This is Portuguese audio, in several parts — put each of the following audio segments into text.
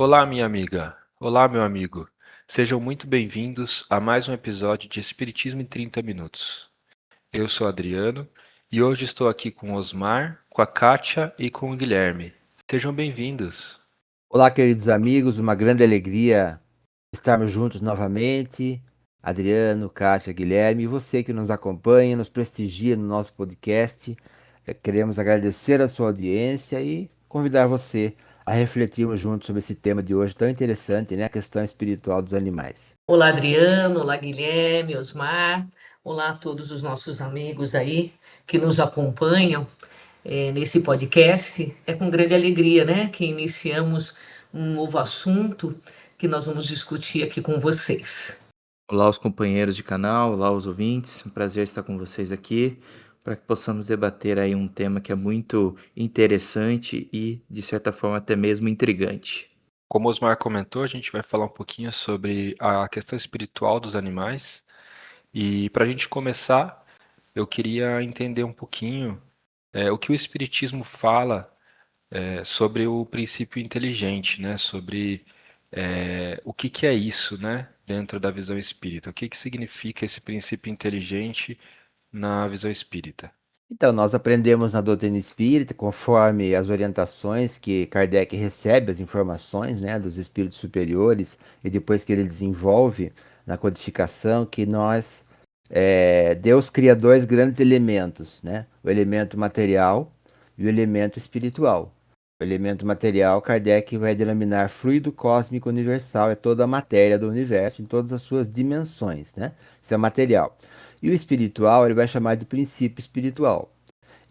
Olá, minha amiga. Olá, meu amigo. Sejam muito bem-vindos a mais um episódio de Espiritismo em 30 Minutos. Eu sou Adriano e hoje estou aqui com o Osmar, com a Kátia e com o Guilherme. Sejam bem-vindos. Olá, queridos amigos, uma grande alegria estarmos juntos novamente. Adriano, Kátia, Guilherme, e você que nos acompanha, nos prestigia no nosso podcast. Queremos agradecer a sua audiência e convidar você a refletirmos juntos sobre esse tema de hoje tão interessante, né? A questão espiritual dos animais. Olá, Adriano, olá, Guilherme, Osmar, olá a todos os nossos amigos aí que nos acompanham nesse podcast. É com grande alegria, né, que iniciamos um novo assunto que nós vamos discutir aqui com vocês. Olá, os companheiros de canal, olá, os ouvintes. Um prazer estar com vocês aqui para que possamos debater aí um tema que é muito interessante e, de certa forma, até mesmo intrigante. Como o Osmar comentou, a gente vai falar um pouquinho sobre a questão espiritual dos animais. E para a gente começar, eu queria entender um pouquinho o que o Espiritismo fala sobre o princípio inteligente, né? Sobre o que que é isso, né? Dentro da visão espírita. O que que significa esse princípio inteligente na visão espírita? Então, nós aprendemos na doutrina espírita, conforme as orientações que Kardec recebe, as informações, né, dos espíritos superiores, e depois que ele desenvolve na codificação, que Deus cria dois grandes elementos, né, o elemento material e o elemento espiritual. O elemento material, Kardec vai denominar fluido cósmico universal, é toda a matéria do universo, em todas as suas dimensões, né, isso é material. E o espiritual, ele vai chamar de princípio espiritual.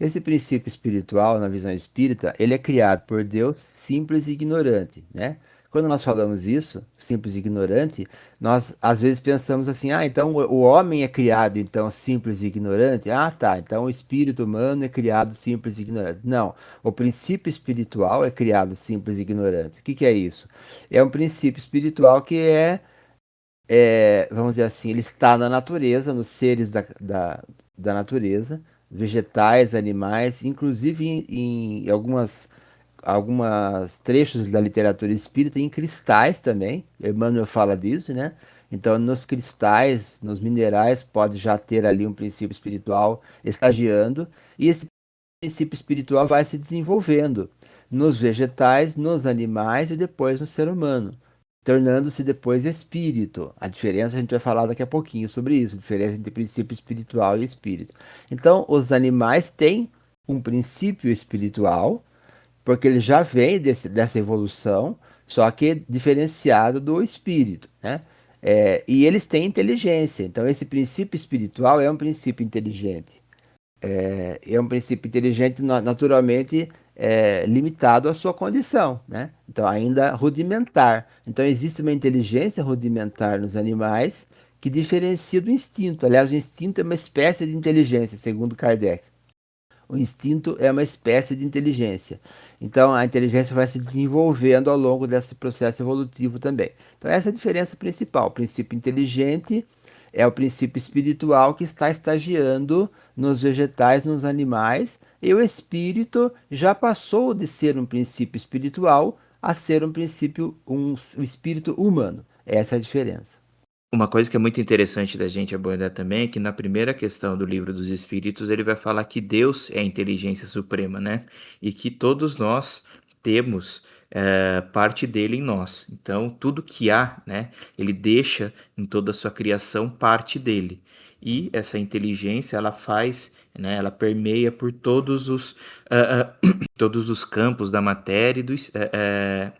Esse princípio espiritual, na visão espírita, ele é criado por Deus simples e ignorante, né? Quando nós falamos isso, simples e ignorante, nós às vezes pensamos assim: ah, então o homem é criado então simples e ignorante? Ah, tá, então o espírito humano é criado simples e ignorante. Não, o princípio espiritual é criado simples e ignorante. O que que é isso? É um princípio espiritual que vamos dizer assim, ele está na natureza, nos seres da natureza, vegetais, animais, inclusive em algumas trechos da literatura espírita, em cristais também. Emmanuel fala disso, né? Então, nos cristais, nos minerais, pode já ter ali um princípio espiritual estagiando, e esse princípio espiritual vai se desenvolvendo nos vegetais, nos animais e depois no ser humano, tornando-se depois espírito. A diferença a gente vai falar daqui a pouquinho sobre isso, a diferença entre princípio espiritual e espírito. Então, os animais têm um princípio espiritual, porque ele já vem dessa evolução, só que diferenciado do espírito, né? E eles têm inteligência. Então, esse princípio espiritual é um princípio inteligente. É um princípio inteligente naturalmente limitado à sua condição, né? Então, ainda rudimentar. Então, existe uma inteligência rudimentar nos animais que diferencia do instinto. Aliás, o instinto é uma espécie de inteligência, segundo Kardec. O instinto é uma espécie de inteligência. Então, a inteligência vai se desenvolvendo ao longo desse processo evolutivo também. Então, essa é a diferença principal. O princípio inteligente é o princípio espiritual que está estagiando nos vegetais, nos animais, e o espírito já passou de ser um princípio espiritual a ser um espírito humano. Essa é a diferença. Uma coisa que é muito interessante da gente abordar também é que na primeira questão do Livro dos Espíritos ele vai falar que Deus é a inteligência suprema, né? E que todos nós temos parte dele em nós. Então, tudo que há, né? Ele deixa em toda a sua criação parte dele. E essa inteligência, ela faz, né? Ela permeia por todos os campos da matéria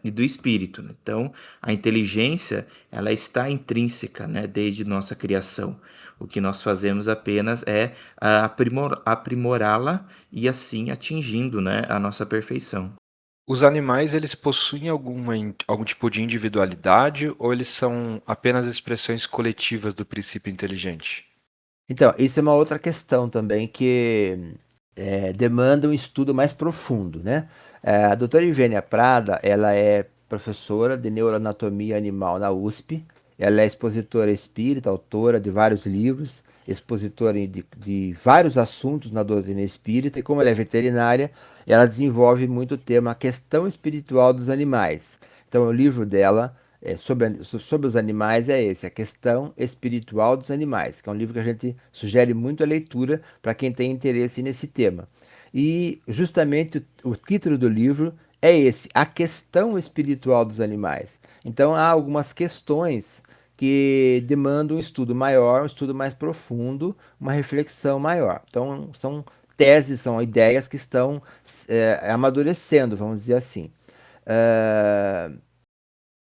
e do espírito, né? Então, a inteligência ela está intrínseca, né, desde nossa criação. O que nós fazemos apenas é aprimorá-la e assim atingindo, né, a nossa perfeição. Os animais, eles possuem algum tipo de individualidade ou eles são apenas expressões coletivas do princípio inteligente? Então, isso é uma outra questão também que demanda um estudo mais profundo, né? A doutora Ivênia Prada, ela é professora de neuroanatomia animal na USP, ela é expositora espírita, autora de vários livros, expositora de vários assuntos na doutrina espírita, e como ela é veterinária, ela desenvolve muito o tema a questão espiritual dos animais. Então, o livro dela sobre os animais é esse, A Questão Espiritual dos Animais, que é um livro que a gente sugere muito a leitura para quem tem interesse nesse tema. E justamente o título do livro é esse, A Questão Espiritual dos Animais. Então, há algumas questões que demandam um estudo maior, um estudo mais profundo, uma reflexão maior. Então, são teses, são ideias que estão amadurecendo, vamos dizer assim. Ah,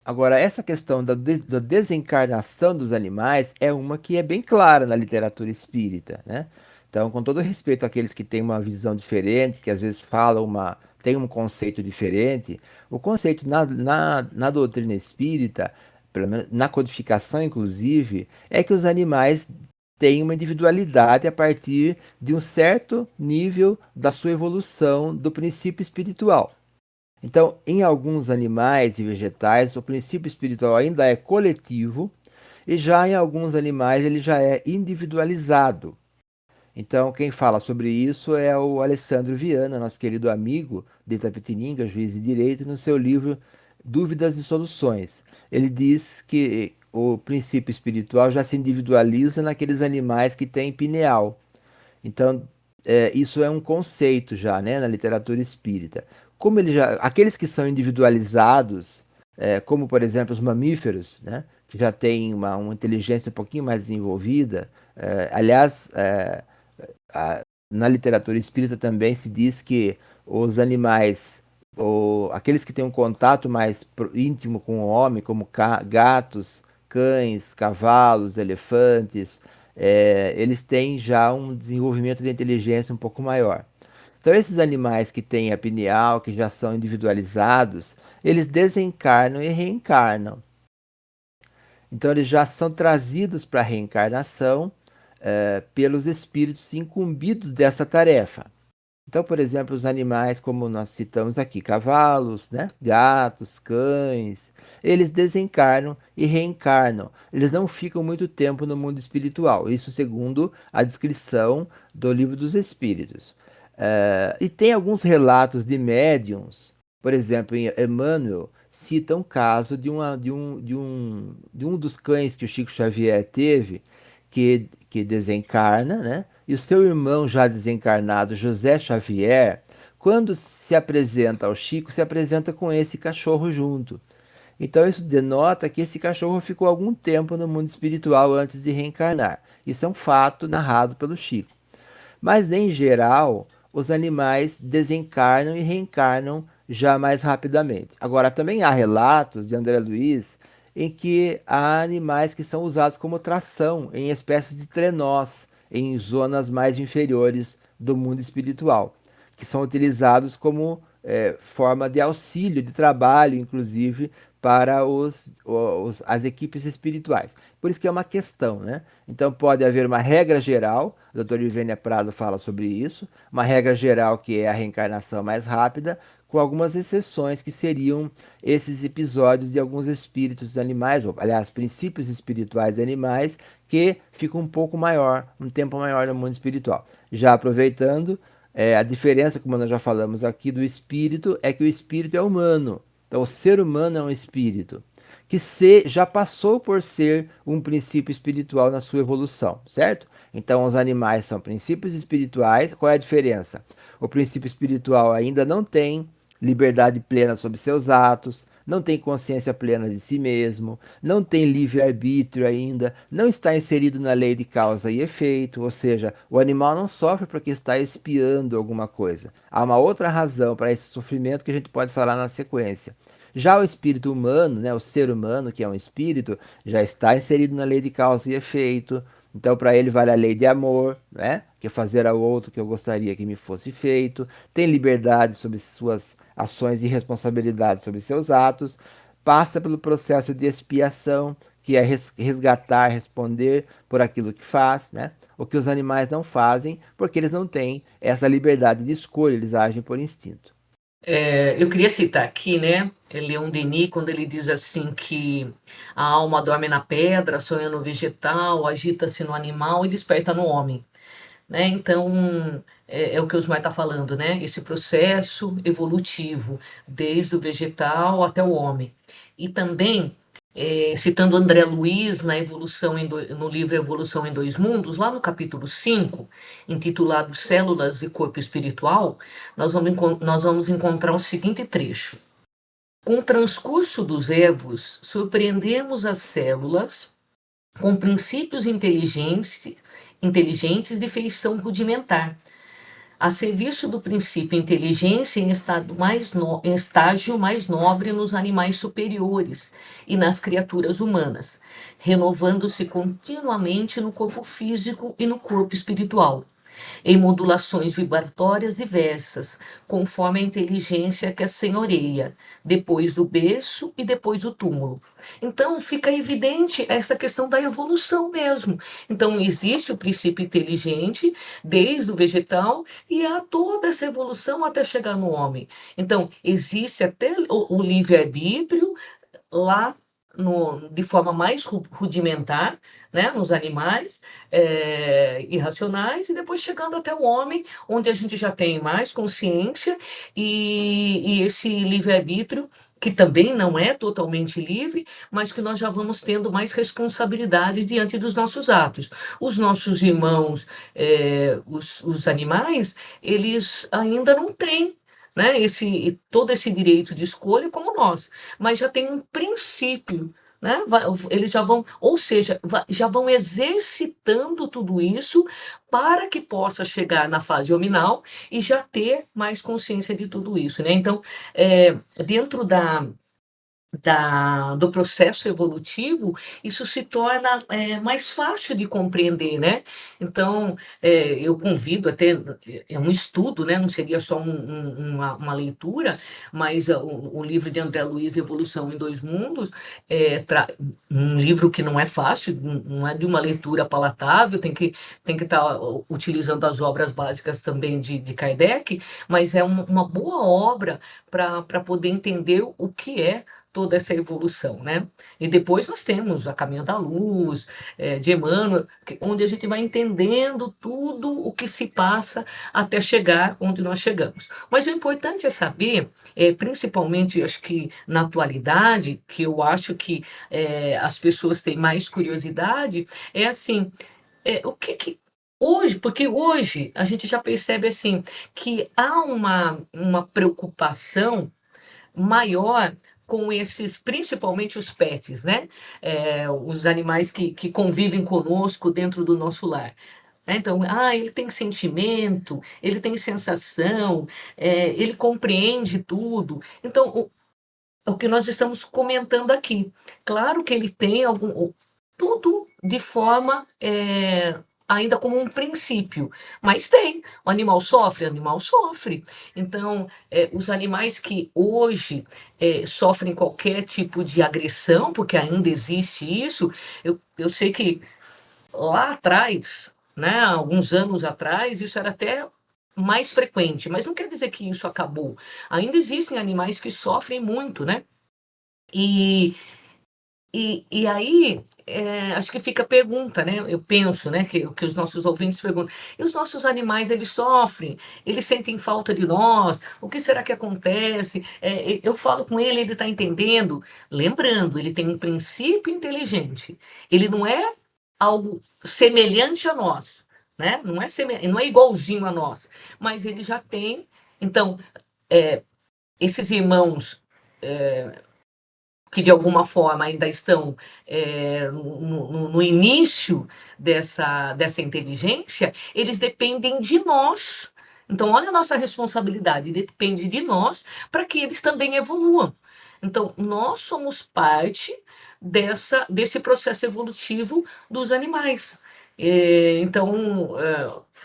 Agora, essa questão da desencarnação dos animais é uma que é bem clara na literatura espírita, né? Então, com todo respeito àqueles que têm uma visão diferente, que às vezes falam têm um conceito diferente, o conceito na doutrina espírita, pelo menos na codificação inclusive, é que os animais têm uma individualidade a partir de um certo nível da sua evolução do princípio espiritual. Então, em alguns animais e vegetais, o princípio espiritual ainda é coletivo, e já em alguns animais ele já é individualizado. Então, quem fala sobre isso é o Alessandro Viana, nosso querido amigo de Itapetininga, juiz de direito, no seu livro Dúvidas e Soluções. Ele diz que o princípio espiritual já se individualiza naqueles animais que têm pineal. Então, isso é um conceito já, né, na literatura espírita. Como ele já, aqueles que são individualizados, como por exemplo os mamíferos, né, que já têm uma inteligência um pouquinho mais desenvolvida, aliás, na literatura espírita também se diz que os animais, aqueles que têm um contato mais íntimo com o homem, como gatos, cães, cavalos, elefantes, eles têm já um desenvolvimento de inteligência um pouco maior. Então, esses animais que têm a pineal, que já são individualizados, eles desencarnam e reencarnam. Então, eles já são trazidos para a reencarnação, pelos espíritos incumbidos dessa tarefa. Então, por exemplo, os animais, como nós citamos aqui, cavalos, né? Gatos, cães, eles desencarnam e reencarnam. Eles não ficam muito tempo no mundo espiritual. Isso segundo a descrição do Livro dos Espíritos. E tem alguns relatos de médiums, por exemplo, em Emmanuel cita um caso de um dos cães que o Chico Xavier teve, que desencarna, né? E o seu irmão já desencarnado, José Xavier, quando se apresenta ao Chico, se apresenta com esse cachorro junto. Então isso denota que esse cachorro ficou algum tempo no mundo espiritual antes de reencarnar. Isso é um fato narrado pelo Chico. Mas em geral, os animais desencarnam e reencarnam já mais rapidamente. Agora, também há relatos de André Luiz em que há animais que são usados como tração em espécies de trenós em zonas mais inferiores do mundo espiritual, que são utilizados como forma de auxílio, de trabalho, inclusive, para as equipes espirituais. Por isso que é uma questão, né? Então pode haver uma regra geral, a doutora Ivênia Prado fala sobre isso, uma regra geral que é a reencarnação mais rápida, com algumas exceções que seriam esses episódios de alguns espíritos animais, ou aliás, princípios espirituais de animais, que ficam um pouco maior, um tempo maior no mundo espiritual. Já aproveitando, a diferença, como nós já falamos aqui, do espírito é que o espírito é humano. Então, o ser humano é um espírito que já passou por ser um princípio espiritual na sua evolução, certo? Então, os animais são princípios espirituais. Qual é a diferença? O princípio espiritual ainda não tem liberdade plena sobre seus atos, não tem consciência plena de si mesmo, não tem livre-arbítrio ainda, não está inserido na lei de causa e efeito, ou seja, o animal não sofre porque está expiando alguma coisa. Há uma outra razão para esse sofrimento que a gente pode falar na sequência. Já o espírito humano, né, o ser humano, que é um espírito, já está inserido na lei de causa e efeito. Então, para ele vale a lei de amor, né? Que é fazer ao outro que eu gostaria que me fosse feito. Tem liberdade sobre suas ações e responsabilidade sobre seus atos. Passa pelo processo de expiação, que é resgatar, responder por aquilo que faz, né? O que os animais não fazem, porque eles não têm essa liberdade de escolha, eles agem por instinto. Eu queria citar aqui, né, Leon Denis, quando ele diz assim que a alma dorme na pedra, sonha no vegetal, agita-se no animal e desperta no homem. né? Então, é o que o Osmar está falando, né? Esse processo evolutivo, desde o vegetal até o homem. E também, citando André Luiz na no livro Evolução em Dois Mundos, lá no capítulo 5, intitulado Células e Corpo Espiritual, nós vamos encontrar o seguinte trecho. Com o transcurso dos evos, surpreendemos as células com princípios inteligentes de feição rudimentar, a serviço do princípio inteligência em estágio mais nobre nos animais superiores e nas criaturas humanas, renovando-se continuamente no corpo físico e no corpo espiritual, em modulações vibratórias diversas, conforme a inteligência que a senhoreia, depois do berço e depois do túmulo. Então, fica evidente essa questão da evolução mesmo. Então, existe o princípio inteligente, desde o vegetal, e há toda essa evolução até chegar no homem. Então, existe até o livre-arbítrio lá de forma mais rudimentar, né, nos animais irracionais, e depois chegando até o homem, onde a gente já tem mais consciência e esse livre-arbítrio, que também não é totalmente livre, mas que nós já vamos tendo mais responsabilidade diante dos nossos atos. Os nossos irmãos, os animais, eles ainda não têm, né, todo esse direito de escolha como nós, mas já tem um princípio, né? Eles já vão, ou seja, já vão exercitando tudo isso para que possa chegar na fase hominal e já ter mais consciência de tudo isso, né? Então, dentro do processo evolutivo, isso se torna mais fácil de compreender, né? Então, eu convido até, é um estudo, né? Não seria só uma leitura, mas o livro de André Luiz, Evolução em Dois Mundos, um livro que não é fácil, não é de uma leitura palatável, tem que estar utilizando as obras básicas também de Kardec, mas é uma boa obra para poder entender o que é toda essa evolução, né? E depois nós temos a Caminho da Luz, de Emmanuel, onde a gente vai entendendo tudo o que se passa até chegar onde nós chegamos. Mas o importante é saber, principalmente, acho que na atualidade, que eu acho que as pessoas têm mais curiosidade, é assim, o que hoje, porque hoje a gente já percebe assim que há uma preocupação maior com esses, principalmente os pets, né? Os animais que convivem conosco dentro do nosso lar. Então, ele tem sentimento, ele tem sensação, ele compreende tudo. Então, o que nós estamos comentando aqui. Claro que ele tem tudo de forma ainda como um princípio, mas tem. O animal sofre? O animal sofre. Então, os animais que hoje sofrem qualquer tipo de agressão, porque ainda existe isso, eu sei que lá atrás, né, alguns anos atrás, isso era até mais frequente, mas não quer dizer que isso acabou. Ainda existem animais que sofrem muito, né? E aí, acho que fica a pergunta, né? Eu penso, né, que os nossos ouvintes perguntam: e os nossos animais, eles sofrem? Eles sentem falta de nós? O que será que acontece? Eu falo com ele, ele está entendendo. Lembrando, ele tem um princípio inteligente. Ele não é algo semelhante a nós, né? Não é igualzinho a nós, mas ele já tem. Então, esses irmãos que de alguma forma ainda estão no início dessa inteligência, eles dependem de nós. Então, olha a nossa responsabilidade, depende de nós para que eles também evoluam. Então, nós somos parte desse processo evolutivo dos animais. Então,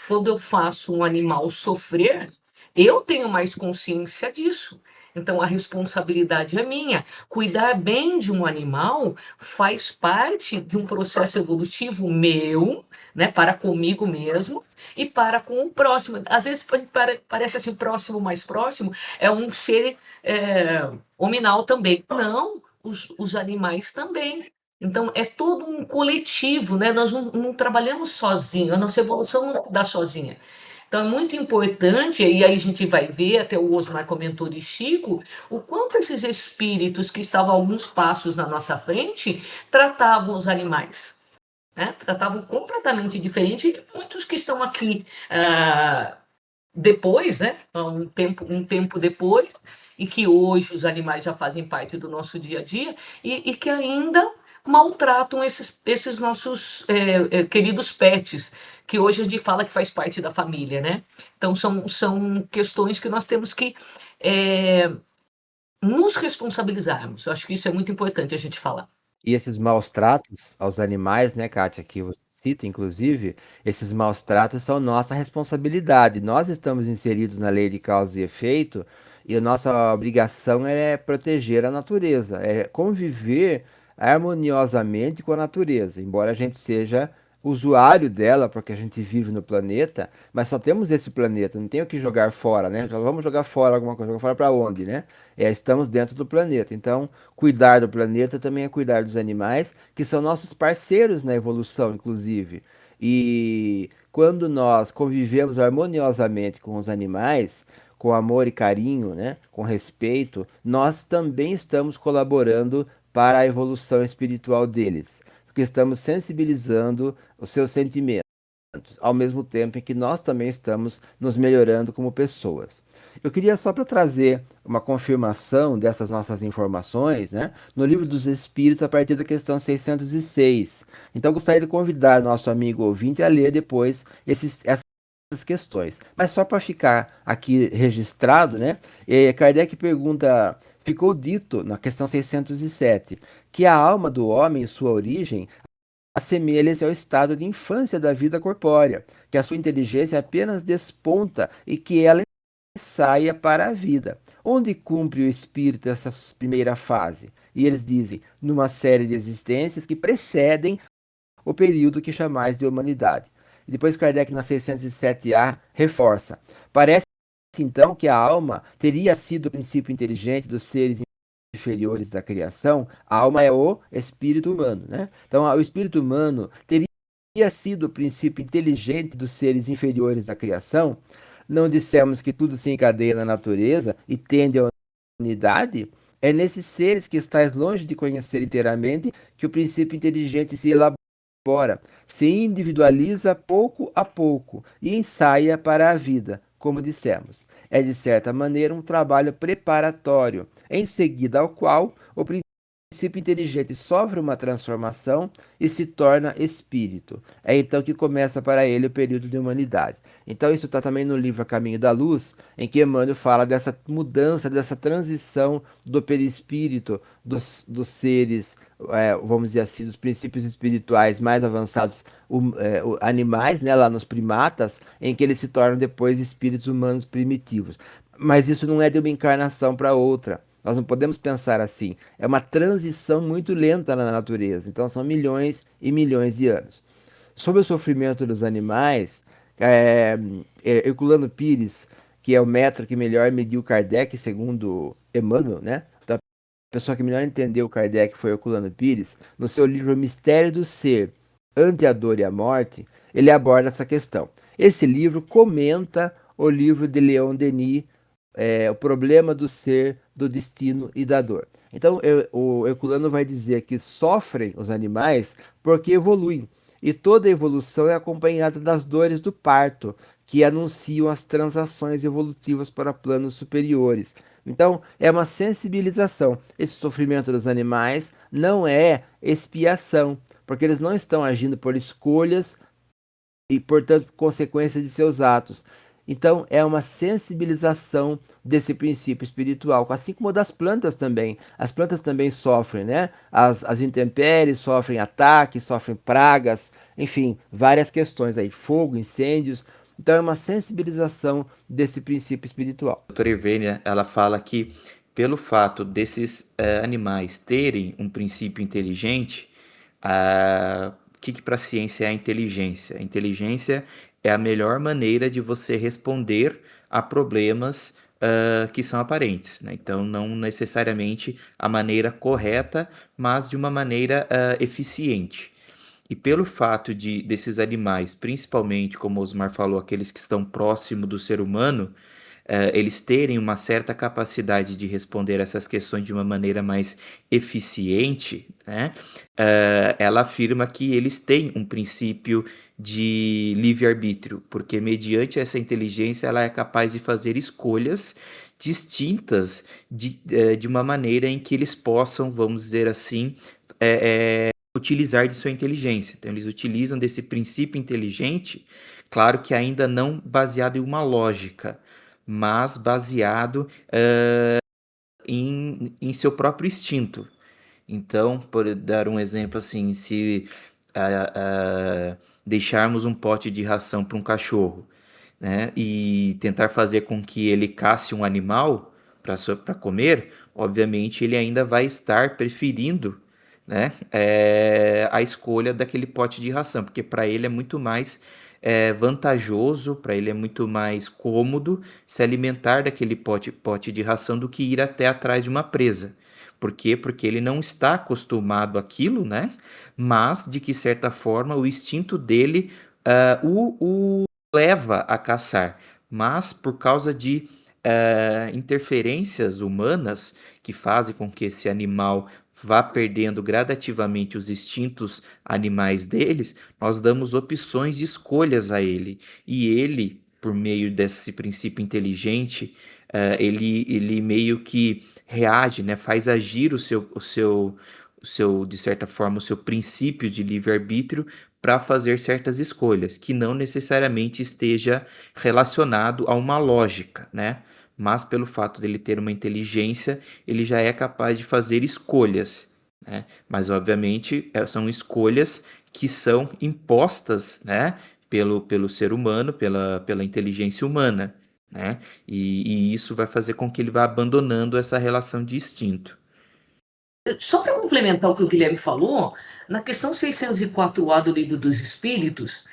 quando eu faço um animal sofrer, eu tenho mais consciência disso. Então, a responsabilidade é minha. Cuidar bem de um animal faz parte de um processo evolutivo meu, né, para comigo mesmo e para com o próximo. Às vezes parece assim, próximo mais próximo, é um ser hominal também. Não, os animais também. Então, é todo um coletivo, né? Nós não trabalhamos sozinhos, a nossa evolução não dá sozinha. Então, é muito importante, e aí a gente vai ver, até o Osmar comentou de Chico, o quanto esses espíritos que estavam a alguns passos na nossa frente tratavam os animais, né? Tratavam completamente diferente de muitos que estão aqui depois, né? Um tempo depois, e que hoje os animais já fazem parte do nosso dia a dia, e que ainda maltratam esses nossos queridos pets, que hoje a gente fala que faz parte da família, né? Então são questões que nós temos que é, nos responsabilizarmos. Eu acho que isso é muito importante a gente falar. E esses maus tratos aos animais, né, Kátia, que você cita, inclusive, esses maus tratos são nossa responsabilidade. Nós estamos inseridos na lei de causa e efeito e a nossa obrigação é proteger a natureza, é conviver harmoniosamente com a natureza, embora a gente seja usuário dela, porque a gente vive no planeta, mas só temos esse planeta, não tem o que jogar fora, né? Já vamos jogar fora alguma coisa, jogar fora para onde, né? Estamos dentro do planeta, então cuidar do planeta também é cuidar dos animais, que são nossos parceiros na evolução, inclusive. E quando nós convivemos harmoniosamente com os animais, com amor e carinho, né, com respeito, nós também estamos colaborando para a evolução espiritual deles, porque estamos sensibilizando os seus sentimentos ao mesmo tempo em que nós também estamos nos melhorando como pessoas. Eu queria só para trazer uma confirmação dessas nossas informações, né, no Livro dos Espíritos, a partir da questão 606. Então, eu gostaria de convidar nosso amigo ouvinte a ler depois essas questões. Mas só para ficar aqui registrado, né, Kardec pergunta: ficou dito na questão 607 que a alma do homem, sua origem, assemelha-se ao estado de infância da vida corpórea, que a sua inteligência apenas desponta e que ela saia para a vida. Onde cumpre o espírito essa primeira fase? E eles dizem, numa série de existências que precedem o período que chamais de humanidade. E depois Kardec, na 607A, reforça. Parece então que a alma teria sido o princípio inteligente dos seres inferiores da criação. A alma é o espírito humano, né? Então, o espírito humano teria sido o princípio inteligente dos seres inferiores da criação. Não dissemos que tudo se encadeia na natureza e tende à unidade? É nesses seres que estáis longe de conhecer inteiramente que o princípio inteligente se elabora, se individualiza pouco a pouco e ensaia para a vida, como dissemos. É, de certa maneira, um trabalho preparatório, em seguida ao qual o princípio inteligente sofre uma transformação e se torna espírito. É então que começa para ele o período de humanidade. Então, isso está também no livro A Caminho da Luz, em que Emmanuel fala dessa mudança, dessa transição do perispírito dos seres, vamos dizer assim, dos princípios espirituais mais avançados, animais, né, lá nos primatas, em que eles se tornam depois espíritos humanos primitivos. Mas isso não é de uma encarnação para outra. Nós não podemos pensar assim. É uma transição muito lenta na natureza. Então são milhões e milhões de anos. Sobre o sofrimento dos animais, Herculano Pires, que é o metro que melhor mediu Kardec, segundo Emmanuel, né? Então, a pessoa que melhor entendeu Kardec foi Herculano Pires. No seu livro Mistério do Ser, Ante a Dor e a Morte, ele aborda essa questão. Esse livro comenta o livro de Leon Denis, o problema do ser, do destino e da dor. Então, o Herculano vai dizer que sofrem os animais porque evoluem. E toda evolução é acompanhada das dores do parto, que anunciam as transações evolutivas para planos superiores. Então, é uma sensibilização. Esse sofrimento dos animais não é expiação, porque eles não estão agindo por escolhas e, portanto, consequência de seus atos. Então, é uma sensibilização desse princípio espiritual, assim como das plantas também. As plantas também sofrem, né? As intempéries sofrem ataques, sofrem pragas, enfim, várias questões aí, fogo, incêndios. Então, é uma sensibilização desse princípio espiritual. A doutora Ivênia, ela fala que pelo fato desses animais terem um princípio inteligente, o que para a ciência é a inteligência? A inteligência é a melhor maneira de você responder a problemas que são aparentes, né? Então, não necessariamente a maneira correta, mas de uma maneira eficiente. E pelo fato desses animais, principalmente, como o Osmar falou, aqueles que estão próximo do ser humano, eles terem uma certa capacidade de responder essas questões de uma maneira mais eficiente, né? Ela afirma que eles têm um princípio de livre-arbítrio, porque mediante essa inteligência ela é capaz de fazer escolhas distintas de uma maneira em que eles possam, vamos dizer assim, utilizar de sua inteligência. Então, eles utilizam desse princípio inteligente, claro que ainda não baseado em uma lógica, mas baseado em seu próprio instinto. Então, por dar um exemplo assim, se deixarmos um pote de ração para um cachorro, né, e tentar fazer com que ele casse um animal para comer, obviamente ele ainda vai estar preferindo, né, a escolha daquele pote de ração, porque para ele é muito mais vantajoso, para ele é muito mais cômodo se alimentar daquele pote de ração do que ir até atrás de uma presa. Por quê? Porque ele não está acostumado àquilo, né? Mas, de que certa forma, o instinto dele o leva a caçar. Mas, por causa de interferências humanas que fazem com que esse animal vá perdendo gradativamente os instintos animais deles, nós damos opções de escolhas a ele. E ele, por meio desse princípio inteligente, ele meio que reage, né, faz agir de certa forma, o seu princípio de livre-arbítrio para fazer certas escolhas, que não necessariamente esteja relacionado a uma lógica, né? Mas pelo fato dele ter uma inteligência, ele já é capaz de fazer escolhas, né? Mas obviamente são escolhas que são impostas, né, pelo ser humano, pela inteligência humana, né? E isso vai fazer com que ele vá abandonando essa relação de instinto. Só para complementar o que o Guilherme falou, na questão 604A do Livro dos Espíritos,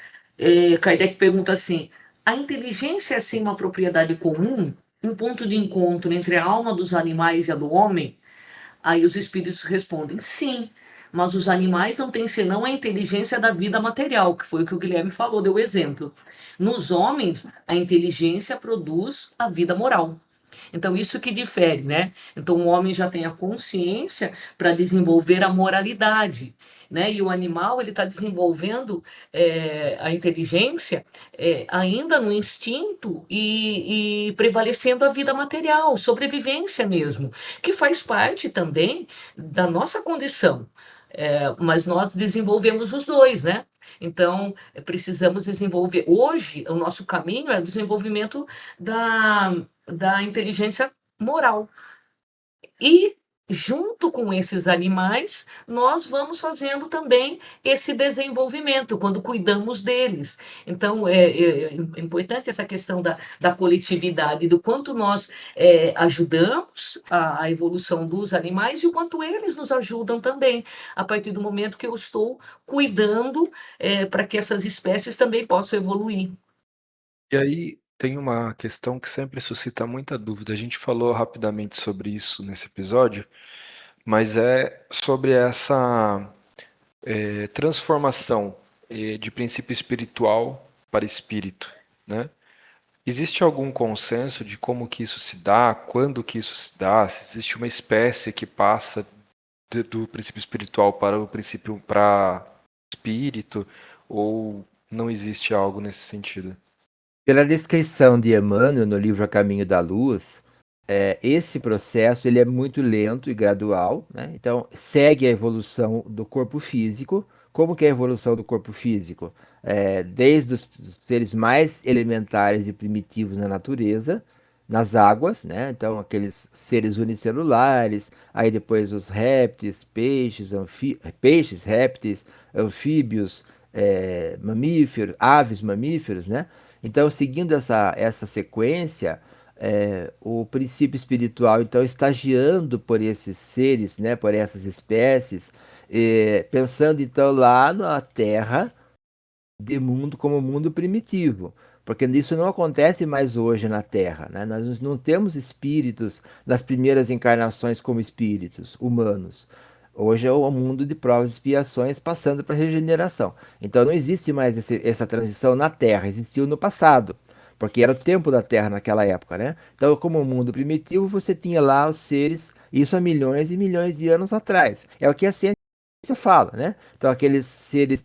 Kardec pergunta assim: a inteligência é assim uma propriedade comum, um ponto de encontro entre a alma dos animais e a do homem? Aí os espíritos respondem: sim, mas os animais não têm senão a inteligência da vida material, que foi o que o Guilherme falou, deu exemplo. Nos homens, a inteligência produz a vida moral. Então, isso que difere, né? Então, o homem já tem a consciência para desenvolver a moralidade, né? E o animal, ele está desenvolvendo a inteligência ainda no instinto e prevalecendo a vida material, sobrevivência mesmo, que faz parte também da nossa condição. Mas nós desenvolvemos os dois, né? Então, precisamos desenvolver. Hoje, o nosso caminho é o desenvolvimento da inteligência moral. E, junto com esses animais, nós vamos fazendo também esse desenvolvimento, quando cuidamos deles. Então, é importante essa questão da coletividade, do quanto nós ajudamos a evolução dos animais e o quanto eles nos ajudam também, a partir do momento que eu estou cuidando para que essas espécies também possam evoluir. E aí tem uma questão que sempre suscita muita dúvida. A gente falou rapidamente sobre isso nesse episódio, mas é sobre essa transformação de princípio espiritual para espírito, né? Existe algum consenso de como que isso se dá, quando que isso se dá? Se existe uma espécie que passa do princípio espiritual para o princípio para espírito, ou não existe algo nesse sentido? Pela descrição de Emmanuel no livro A Caminho da Luz, esse processo ele é muito lento e gradual, né? Então, segue a evolução do corpo físico. Como que é a evolução do corpo físico? Desde os seres mais elementares e primitivos na natureza, nas águas, né? Então, aqueles seres unicelulares, aí depois os répteis, peixes, répteis, anfíbios, mamíferos, aves mamíferos, né? Então, seguindo essa sequência, o princípio espiritual, então, estagiando por esses seres, né, por essas espécies, pensando, então, lá na Terra, de mundo como mundo primitivo. porque isso não acontece mais hoje na Terra, né? Nós não temos espíritos das primeiras encarnações como espíritos humanos. Hoje é o mundo de provas e expiações passando para regeneração. Então não existe mais essa transição na Terra, existiu no passado, porque era o tempo da Terra naquela época, né? Então, como o mundo primitivo, você tinha lá os seres, isso há milhões e milhões de anos atrás. É o que a ciência fala, né? Então, aqueles seres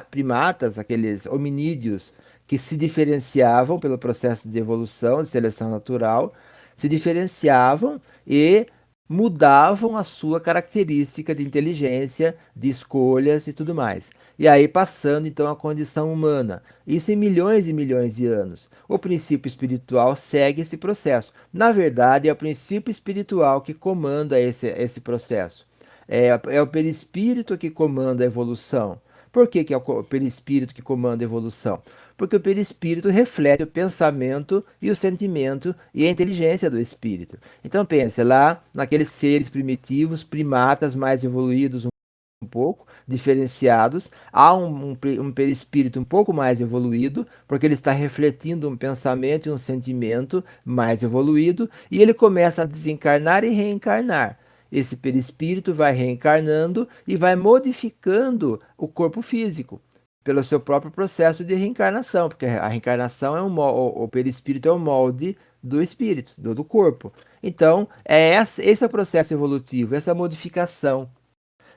primatas, aqueles hominídeos que se diferenciavam pelo processo de evolução, de seleção natural, se diferenciavam e mudavam a sua característica de inteligência, de escolhas e tudo mais. E aí passando então à condição humana. Isso em milhões e milhões de anos. O princípio espiritual segue esse processo. Na verdade, é o princípio espiritual que comanda esse processo. É o perispírito que comanda a evolução. Por que é o perispírito que comanda a evolução? Porque o perispírito reflete o pensamento e o sentimento e a inteligência do espírito. Então pense lá naqueles seres primitivos, primatas mais evoluídos um pouco, diferenciados, há um perispírito um pouco mais evoluído, porque ele está refletindo um pensamento e um sentimento mais evoluído, e ele começa a desencarnar e reencarnar. Esse perispírito vai reencarnando e vai modificando o corpo físico pelo seu próprio processo de reencarnação, porque a reencarnação é o perispírito é o molde do espírito, do corpo. Então, esse é o processo evolutivo, essa modificação.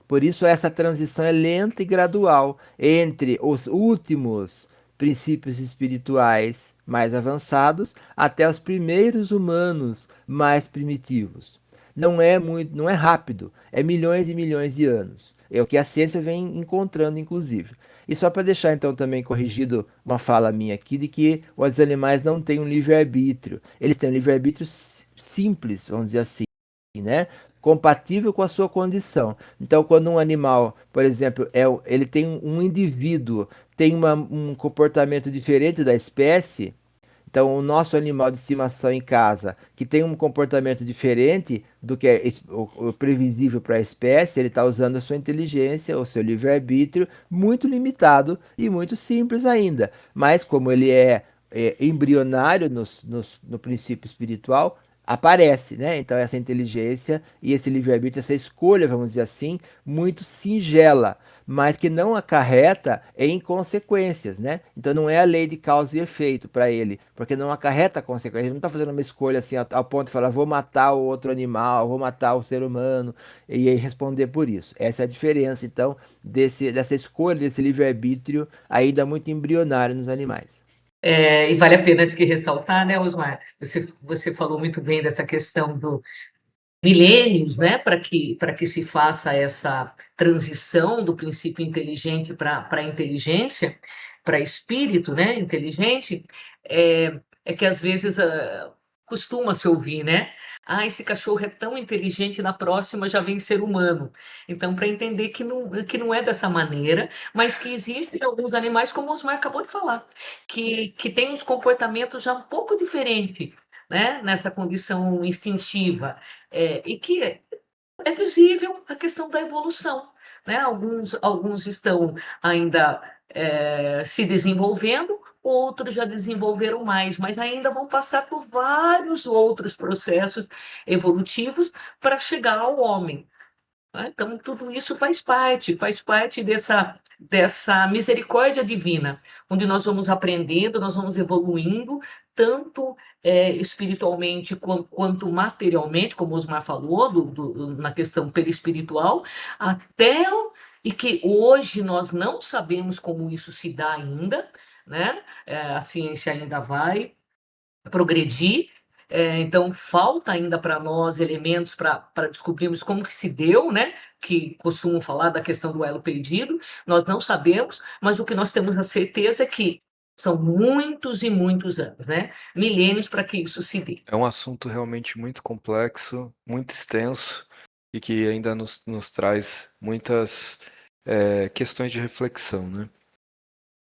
Por isso, essa transição é lenta e gradual entre os últimos princípios espirituais mais avançados até os primeiros humanos mais primitivos. Não é rápido, é milhões e milhões de anos. É o que a ciência vem encontrando, inclusive. E só para deixar então também corrigido uma fala minha aqui de que os animais não têm um livre-arbítrio. Eles têm um livre-arbítrio simples, vamos dizer assim, né? Compatível com a sua condição. Então, quando um animal, por exemplo, ele tem um indivíduo, tem um comportamento diferente da espécie, então o nosso animal de estimação em casa, que tem um comportamento diferente do que é o previsível para a espécie, ele está usando a sua inteligência, o seu livre-arbítrio, muito limitado e muito simples ainda. Mas como ele é embrionário no princípio espiritual, aparece, né? Então essa inteligência e esse livre-arbítrio, essa escolha, vamos dizer assim, muito singela, mas que não acarreta em consequências, né? Então não é a lei de causa e efeito para ele, porque não acarreta consequências. Ele não está fazendo uma escolha assim ao ponto de falar, vou matar o outro animal, vou matar o ser humano e aí responder por isso. Essa é a diferença, então, dessa escolha, desse livre-arbítrio ainda muito embrionário nos animais. E vale a pena isso que ressaltar, né, Osmar? Você falou muito bem dessa questão do milênios, né, para que se faça essa transição do princípio inteligente para a inteligência, para espírito, né, inteligente, é que às vezes costuma se ouvir, né? Ah, esse cachorro é tão inteligente, na próxima já vem ser humano. Então, para entender que não é dessa maneira, mas que existem alguns animais, como o Osmar acabou de falar, que têm uns comportamentos já um pouco diferentes, né, nessa condição instintiva, e que é visível a questão da evolução, né? Alguns estão ainda se desenvolvendo, outros já desenvolveram mais, mas ainda vão passar por vários outros processos evolutivos para chegar ao homem, né? Então, tudo isso faz parte dessa misericórdia divina, onde nós vamos aprendendo, nós vamos evoluindo, tanto espiritualmente quanto materialmente, como o Osmar falou, na questão perispiritual, até e que hoje nós não sabemos como isso se dá ainda, né? A ciência ainda vai progredir. Então falta ainda para nós elementos para descobrirmos como que se deu, né? Que costumam falar da questão do elo perdido, nós não sabemos, mas o que nós temos a certeza é que são muitos e muitos anos, né? Milênios para que isso se dê. É um assunto realmente muito complexo, muito extenso e que ainda nos traz muitas questões de reflexão, né?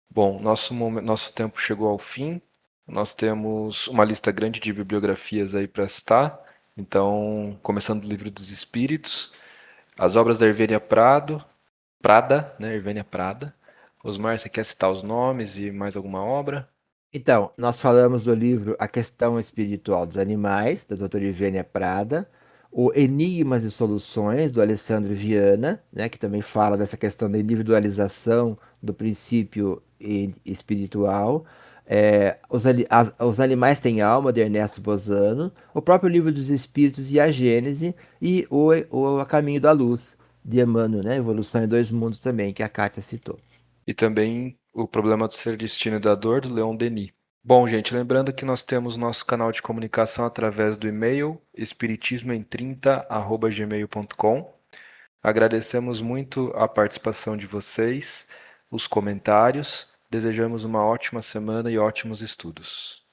Bom, nosso tempo chegou ao fim. Nós temos uma lista grande de bibliografias aí para citar. Então, começando do Livro dos Espíritos, as obras da Irvênia Prada, né? Irvênia Prada. Osmar, você quer citar os nomes e mais alguma obra? Então, nós falamos do livro A Questão Espiritual dos Animais, da doutora Ivênia Prada, o Enigmas e Soluções, do Alessandro Viana, né, que também fala dessa questão da individualização do princípio espiritual, Os Animais Têm Alma, de Ernesto Bozano, o próprio Livro dos Espíritos e a Gênese, e o A Caminho da Luz, de Emmanuel, né, Evolução em Dois Mundos também, que a Kátia citou. E também O Problema do Ser Destino e da Dor, do Leon Denis. Bom, gente, lembrando que nós temos nosso canal de comunicação através do e-mail espiritismoem30@gmail.com. Agradecemos muito a participação de vocês, os comentários. Desejamos uma ótima semana e ótimos estudos.